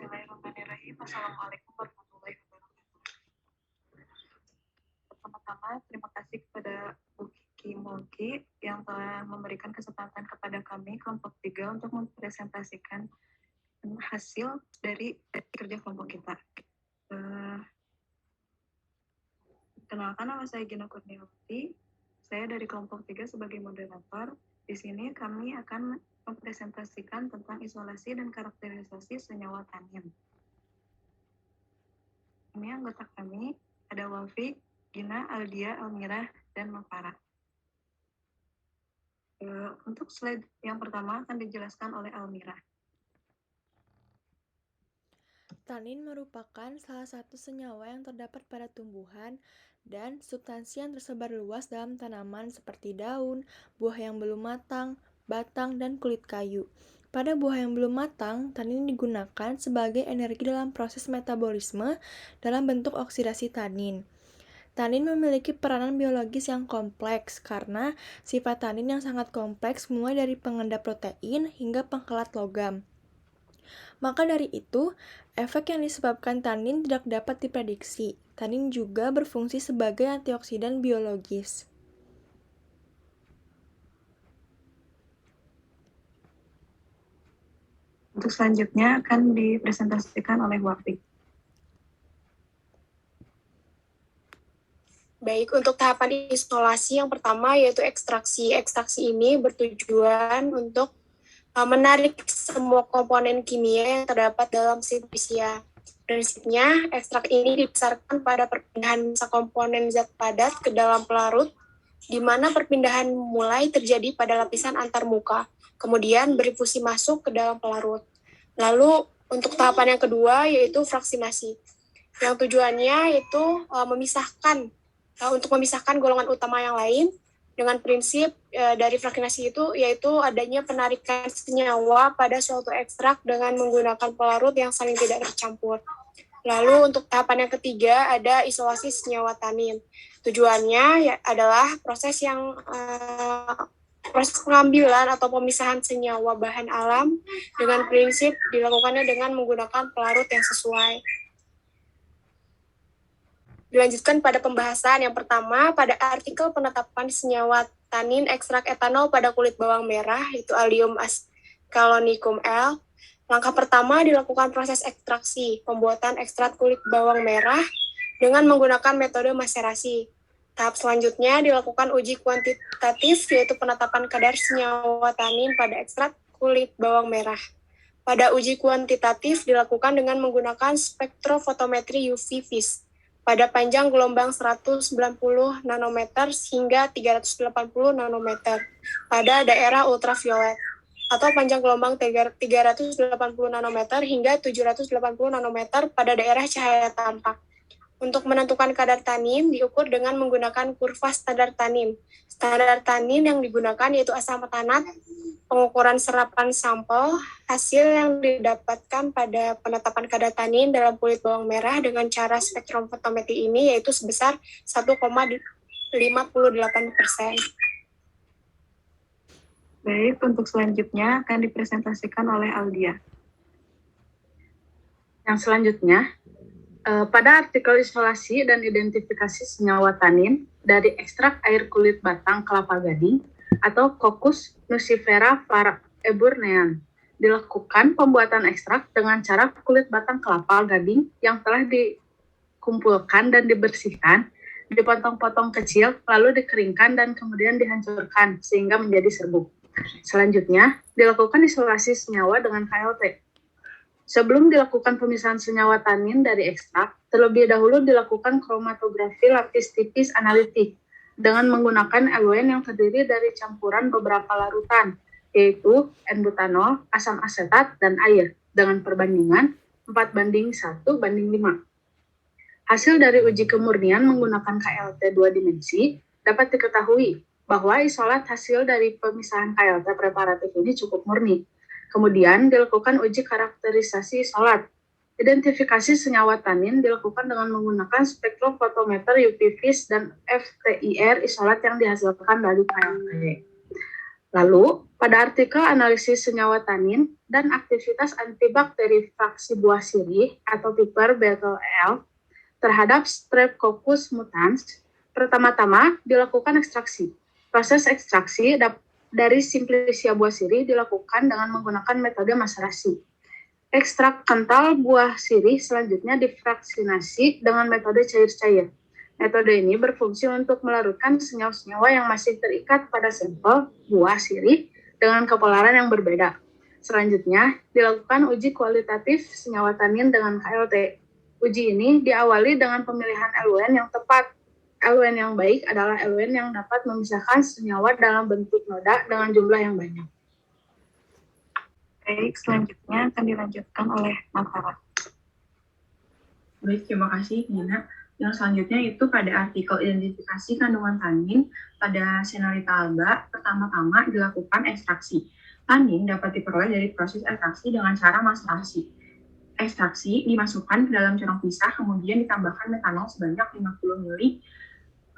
Bismillahirrahmanirrahim. Assalamualaikum warahmatullahi wabarakatuh. Pertama-tama, terima kasih kepada Bu Kiki Mulki yang telah memberikan kesempatan kepada kami, kelompok 3, untuk mempresentasikan hasil dari kerja kelompok kita. Kenalkan, nama saya Gina Kurniawati. Saya dari kelompok 3 sebagai moderator. Di sini kami akan mempresentasikan tentang isolasi dan karakterisasi senyawa tanin. Ini anggota kami, ada Wafi, Gina, Aldia, Almira, dan Mafara. Untuk slide yang pertama akan dijelaskan oleh Almira. Tanin merupakan salah satu senyawa yang terdapat pada tumbuhan dan substansi yang tersebar luas dalam tanaman seperti daun, buah yang belum matang, batang, dan kulit kayu. Pada buah yang belum matang, tanin digunakan sebagai energi dalam proses metabolisme dalam bentuk oksidasi tanin. Tanin memiliki peranan biologis yang kompleks karena sifat tanin yang sangat kompleks mulai dari pengendap protein hingga pengkelat logam. Maka dari itu, efek yang disebabkan tanin tidak dapat diprediksi. Tanin juga berfungsi sebagai antioksidan biologis. Untuk selanjutnya akan dipresentasikan oleh Wafi. Baik, untuk tahapan isolasi yang pertama yaitu ekstraksi. Ekstraksi ini bertujuan untuk menarik semua komponen kimia yang terdapat dalam sitopsia. Prinsipnya, ekstrak ini didasarkan pada perpindahan massa komponen zat padat ke dalam pelarut, di mana perpindahan mulai terjadi pada lapisan antarmuka, kemudian berinfusi masuk ke dalam pelarut. Lalu, untuk tahapan yang kedua yaitu fraksinasi, yang tujuannya itu untuk memisahkan golongan utama yang lain dengan prinsip dari fraksinasi itu yaitu adanya penarikan senyawa pada suatu ekstrak dengan menggunakan pelarut yang saling tidak tercampur. Lalu untuk tahapan yang ketiga ada isolasi senyawa tanin. Tujuannya adalah proses pengambilan atau pemisahan senyawa bahan alam dengan prinsip dilakukannya dengan menggunakan pelarut yang sesuai. Dilanjutkan pada pembahasan yang pertama pada artikel penetapan senyawa tanin ekstrak etanol pada kulit bawang merah, yaitu Allium ascalonicum L. Langkah pertama dilakukan proses ekstraksi, pembuatan ekstrak kulit bawang merah dengan menggunakan metode maserasi. Tahap selanjutnya dilakukan uji kuantitatif, yaitu penetapan kadar senyawa tanin pada ekstrak kulit bawang merah. Pada uji kuantitatif dilakukan dengan menggunakan spektrofotometri UV vis pada panjang gelombang 190 nanometer hingga 380 nanometer pada daerah ultraviolet, atau panjang gelombang 380 nanometer hingga 780 nanometer pada daerah cahaya tampak. Untuk menentukan kadar tanin diukur dengan menggunakan kurva standar tanin. Standar tanin yang digunakan yaitu asam metanat, pengukuran serapan sampel, hasil yang didapatkan pada penetapan kadar tanin dalam kulit bawang merah dengan cara spektrofotometri ini yaitu sebesar 1,58%. Baik, untuk selanjutnya akan dipresentasikan oleh Aldia. Yang selanjutnya, pada artikel isolasi dan identifikasi senyawa tanin dari ekstrak air kulit batang kelapa gading atau Coccus nucifera eburnean, dilakukan pembuatan ekstrak dengan cara kulit batang kelapa gading yang telah dikumpulkan dan dibersihkan, dipotong-potong kecil, lalu dikeringkan dan kemudian dihancurkan sehingga menjadi serbuk. Selanjutnya, dilakukan isolasi senyawa dengan KLT. Sebelum dilakukan pemisahan senyawa tanin dari ekstrak, terlebih dahulu dilakukan kromatografi lapis tipis analitik dengan menggunakan eluen yang terdiri dari campuran beberapa larutan, yaitu N-butanol, asam asetat, dan air, dengan perbandingan 4:1:5. Hasil dari uji kemurnian menggunakan KLT 2 dimensi dapat diketahui bahwa isolat hasil dari pemisahan KLT preparatif ini cukup murni. Kemudian dilakukan uji karakterisasi isolat. Identifikasi senyawa tanin dilakukan dengan menggunakan spektrofotometer UV vis dan FTIR isolat yang dihasilkan dari KLT. Lalu, Pada artikel analisis senyawa tanin dan aktivitas antibakteri fraksi buah sirih atau Piper Battle L terhadap Streptococcus mutans, pertama-tama dilakukan ekstraksi. Proses ekstraksi dari Simplicia buah sirih dilakukan dengan menggunakan metode maserasi. Ekstrak kental buah sirih selanjutnya difraksinasi dengan metode cair-cair. Metode ini berfungsi untuk melarutkan senyawa-senyawa yang masih terikat pada sampel buah sirih dengan kepolaran yang berbeda. Selanjutnya, dilakukan uji kualitatif senyawa tanin dengan KLT. Uji ini diawali dengan pemilihan LUN yang tepat. LUN yang baik adalah LUN yang dapat memisahkan senyawa dalam bentuk noda dengan jumlah yang banyak. Baik, selanjutnya akan dilanjutkan oleh Makara. Baik, terima kasih Nina. Yang selanjutnya itu pada artikel identifikasi kandungan tanin pada Senarita alba, pertama-tama dilakukan ekstraksi. Tanin dapat diperoleh dari proses ekstraksi dengan cara maserasi. Ekstraksi dimasukkan ke dalam corong pisah, kemudian ditambahkan metanol sebanyak 50 ml,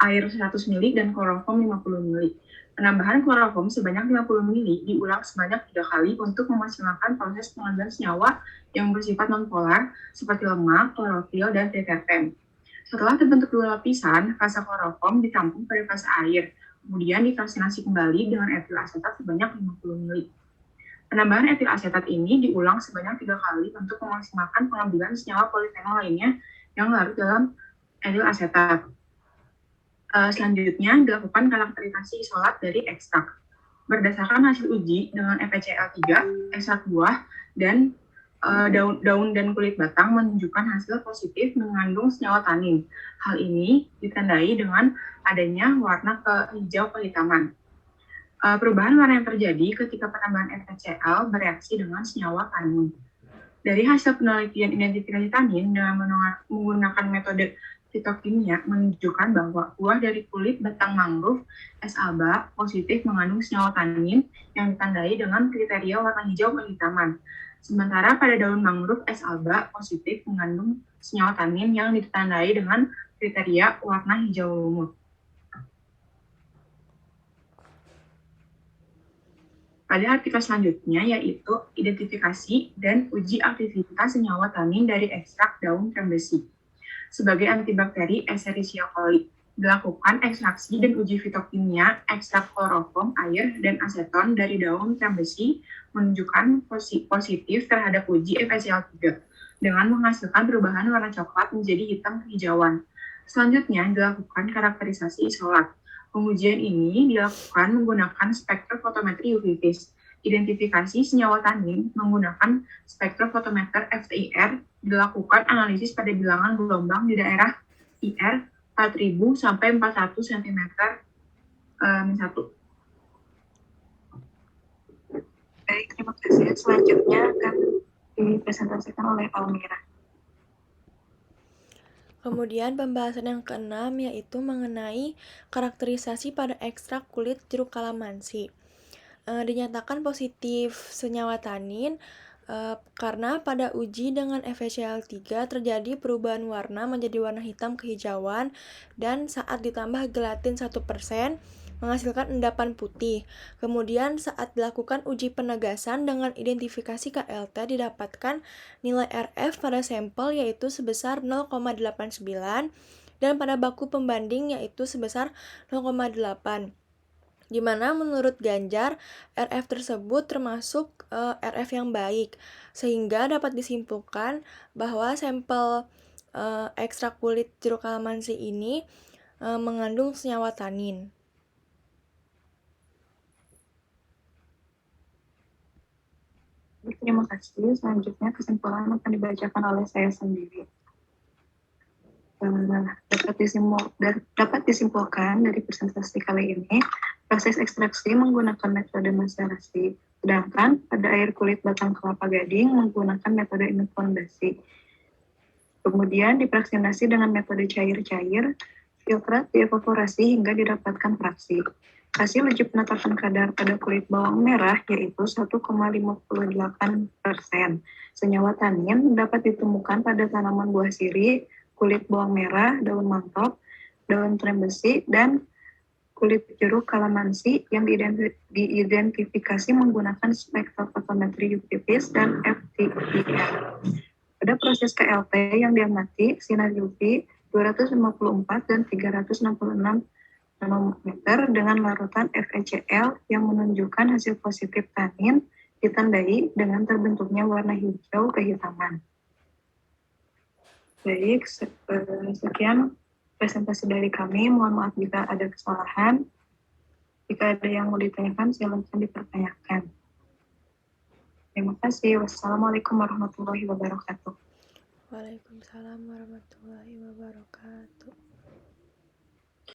air 100 ml, dan kloroform 50 ml. Penambahan kloroform sebanyak 50 ml diulang sebanyak 3 kali untuk memaksimalkan proses pengambilan senyawa yang bersifat nonpolar seperti lemak, klorofil, dan triterpen. Setelah terbentuk 2 lapisan, fase kloroform ditampung pada fase air, kemudian difraksinasi kembali dengan etil asetat sebanyak 50 ml. Penambahan etil asetat ini diulang sebanyak 3 kali untuk memaksimalkan pengambilan senyawa polifenol lainnya yang larut dalam etil asetat. Selanjutnya, dilakukan karakterisasi isolat dari ekstrak. Berdasarkan hasil uji dengan FeCl3, ekstrak buah, dan daun dan kulit batang menunjukkan hasil positif mengandung senyawa tanin. Hal ini ditandai dengan adanya warna hijau kehitaman. Perubahan warna yang terjadi ketika penambahan FeCl bereaksi dengan senyawa tanin. Dari hasil penelitian identifikasi tanin dengan menggunakan metode fitokimia menunjukkan bahwa buah dari kulit batang mangrove S. alba positif mengandung senyawa tanin yang ditandai dengan kriteria warna hijau kehitaman. Sementara pada daun mangrove S. alba positif mengandung senyawa tanin yang ditandai dengan kriteria warna hijau lumut. Pada artikel selanjutnya yaitu identifikasi dan uji aktivitas senyawa tanin dari ekstrak daun trembesi. Sebagai antibakteri Escherichia coli, dilakukan ekstraksi dan uji fitokimia ekstrak kloroform, air, dan aseton dari daun trembesi menunjukkan positif terhadap uji FeCl3 dengan menghasilkan perubahan warna coklat menjadi hitam kehijauan. Selanjutnya dilakukan karakterisasi isolat. Pengujian ini dilakukan menggunakan spektrofotometri UV vis. Identifikasi senyawa tanin menggunakan spektrofotometer FTIR, dilakukan analisis pada bilangan gelombang di daerah IR 4000 sampai 41 cm -1. Baik, terima kasih. Selanjutnya akan dipresentasikan oleh Almira. Kemudian pembahasan yang keenam yaitu mengenai karakterisasi pada ekstrak kulit jeruk kalamansi. Dinyatakan positif senyawa tanin karena pada uji dengan FeCl3 terjadi perubahan warna menjadi warna hitam kehijauan dan saat ditambah gelatin 1% menghasilkan endapan putih. Kemudian saat dilakukan uji penegasan dengan identifikasi KLT didapatkan nilai RF pada sampel yaitu sebesar 0,89 dan pada baku pembanding yaitu sebesar 0,8. Di mana menurut Ganjar, RF tersebut termasuk RF yang baik, sehingga dapat disimpulkan bahwa sampel ekstrak kulit jeruk kalamansi ini mengandung senyawa tanin. Terima kasih. Selanjutnya kesimpulan akan dibacakan oleh saya sendiri. Dapat disimpulkan dari presentasi kali ini, proses ekstraksi menggunakan metode maserasi, sedangkan pada air kulit batang kelapa gading menggunakan metode inokondasi. Kemudian difraksinasi dengan metode cair-cair, filtrat dievaporasi hingga didapatkan fraksi. Hasil uji penetapan kadar pada kulit bawang merah yaitu 1,58%. Senyawa tanin dapat ditemukan pada tanaman buah sirih, kulit bawang merah, daun mangkok, daun trembesi, dan kulit jeruk kalamansi yang diidentifikasi menggunakan spektrofotometri UV-Vis dan FTIR. Pada proses KLT yang diamati, sinar UV 254 dan 366 nanometer dengan larutan FeCl yang menunjukkan hasil positif tanin ditandai dengan terbentuknya warna hijau kehitaman. Baik, sekian presentasi dari kami. Mohon maaf jika ada kesalahan. Jika ada yang mau ditanyakan, silakan dipertanyakan. Terima kasih. Wassalamualaikum warahmatullahi wabarakatuh. Waalaikumsalam warahmatullahi wabarakatuh.